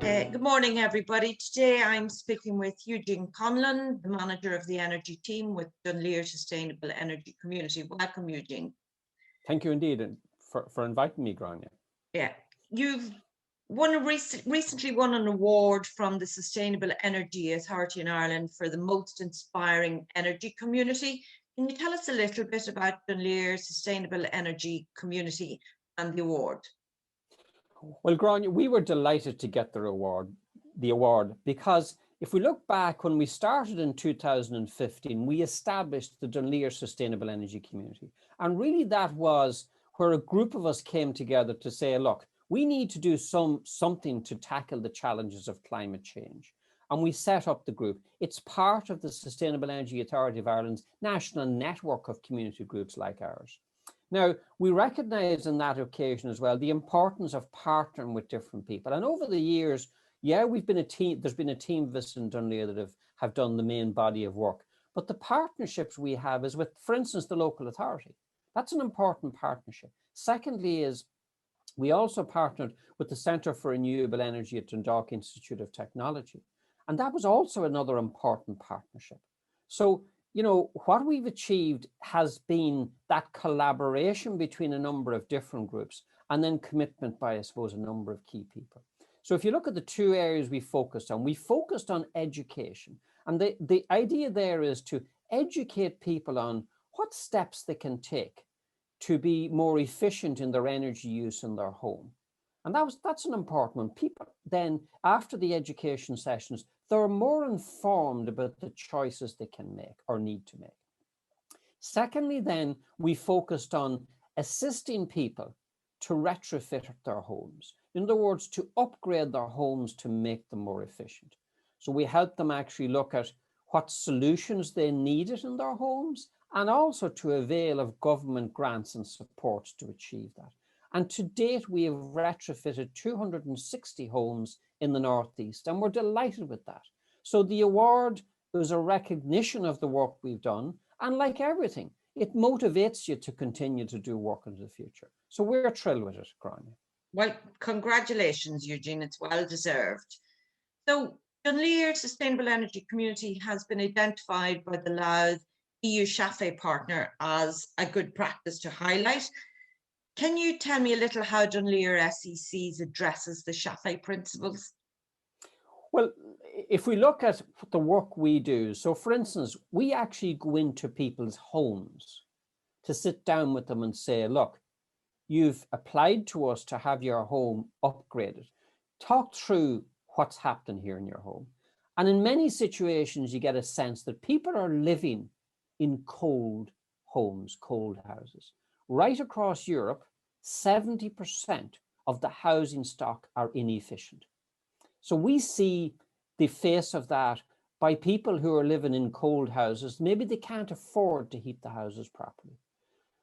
Good morning, everybody. Today I'm speaking with Eugene Conlon, the manager of the energy team with Dunleer Sustainable Energy Community. Welcome, Eugene. Thank you indeed for inviting me, Grainne. Yeah, you've recently won an award from the Sustainable Energy Authority in Ireland for the most inspiring energy community. Can you tell us a little bit about Dunleer Sustainable Energy Community and the award? Well, Grainne, we were delighted to get the award because if we look back when we started in 2015, we established the Dunleer Sustainable Energy Community. And really that was where a group of us came together to say, look, we need to do something to tackle the challenges of climate change. And we set up the group. It's part of the Sustainable Energy Authority of Ireland's national network of community groups like ours. Now, we recognize on that occasion as well the importance of partnering with different people. And over the years, yeah, we've been a team, there's been a team of us in Dunleer that have done the main body of work. But the partnerships we have is with, for instance, the local authority. That's an important partnership. Secondly is we also partnered with the Centre for Renewable Energy at Dundalk Institute of Technology. And that was also another important partnership. So, you know, what we've achieved has been that collaboration between a number of different groups and then commitment by, I suppose, a number of key people. So if you look at the two areas we focused on education. And the idea there is to educate people on what steps they can take to be more efficient in their energy use in their home. And that's an important one. People then, after the education sessions, they're more informed about the choices they can make or need to make. Secondly, then, we focused on assisting people to retrofit their homes. In other words, to upgrade their homes to make them more efficient. So we helped them actually look at what solutions they needed in their homes and also to avail of government grants and supports to achieve that. And to date, we have retrofitted 260 homes in the Northeast, and we're delighted with that. So the award is a recognition of the work we've done, and like everything, it motivates you to continue to do work into the future. So we're thrilled with it, Grainne. Well, congratulations, Eugene. It's well deserved. So Dunleer Sustainable Energy Community has been identified by the Louth EU SEAI partner as a good practice to highlight. Can you tell me a little how Dunleer SECs addresses the SEAI principles? Well, if we look at the work we do, so for instance, we actually go into people's homes to sit down with them and say, look, you've applied to us to have your home upgraded. Talk through what's happening here in your home. And in many situations, you get a sense that people are living in cold homes, cold houses. Right across Europe, 70% of the housing stock are inefficient. So we see the face of that by people who are living in cold houses. Maybe they can't afford to heat the houses properly.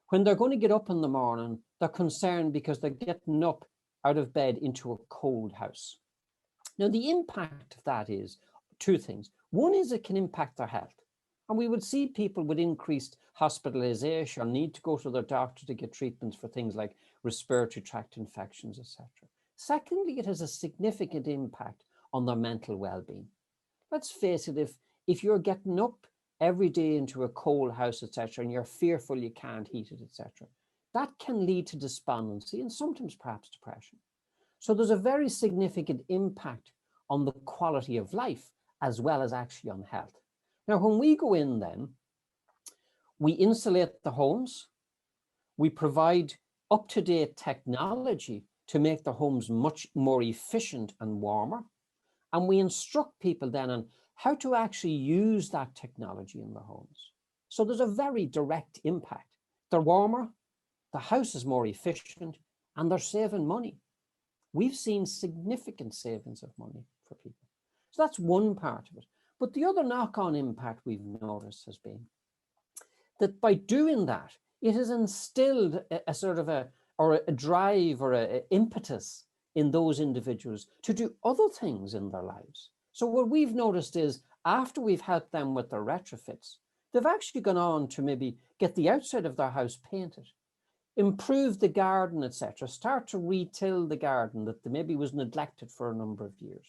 When they're going to get up in the morning, they're concerned because they're getting up out of bed into a cold house. Now, the impact of that is two things. One is it can impact their health. And we would see people with increased hospitalization, need to go to their doctor to get treatments for things like respiratory tract infections, etc. Secondly, it has a significant impact on their mental well-being. Let's face it, if you're getting up every day into a cold house, etc., and you're fearful you can't heat it, etc., that can lead to despondency and sometimes perhaps depression. So there's a very significant impact on the quality of life as well as actually on health. Now, when we go in then, we insulate the homes, we provide up-to-date technology to make the homes much more efficient and warmer, and we instruct people then on how to actually use that technology in their homes. So there's a very direct impact. They're warmer, the house is more efficient, and they're saving money. We've seen significant savings of money for people. So that's one part of it. But the other knock-on impact we've noticed has been that by doing that, it has instilled a sort of a drive or an impetus in those individuals to do other things in their lives. So what we've noticed is after we've helped them with their retrofits, they've actually gone on to maybe get the outside of their house painted. improve the garden, etc. Start to retill the garden that maybe was neglected for a number of years,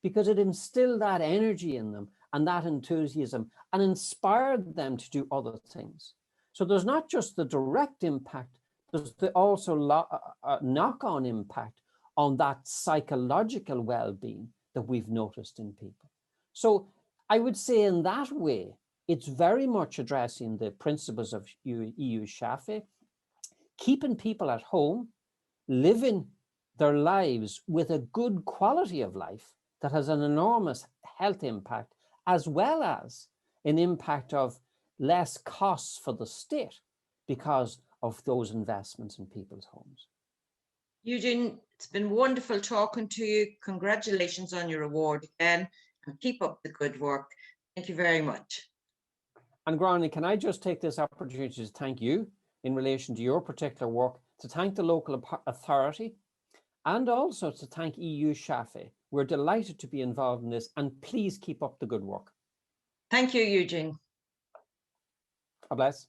because it instilled that energy in them and that enthusiasm and inspired them to do other things. So there's not just the direct impact, there's also knock-on impact on that psychological well-being that we've noticed in people. So I would say in that way, it's very much addressing the principles of EU SEAI, keeping people at home, living their lives with a good quality of life that has an enormous health impact, as well as an impact of less costs for the state because of those investments in people's homes. Eugene, it's been wonderful talking to you. Congratulations on your award again, and keep up the good work. Thank you very much. And Grainne, can I just take this opportunity to thank you in relation to your particular work, to thank the local authority, and also to thank EU SEAI. We're delighted to be involved in this, and please keep up the good work. Thank you, Eugene. God bless.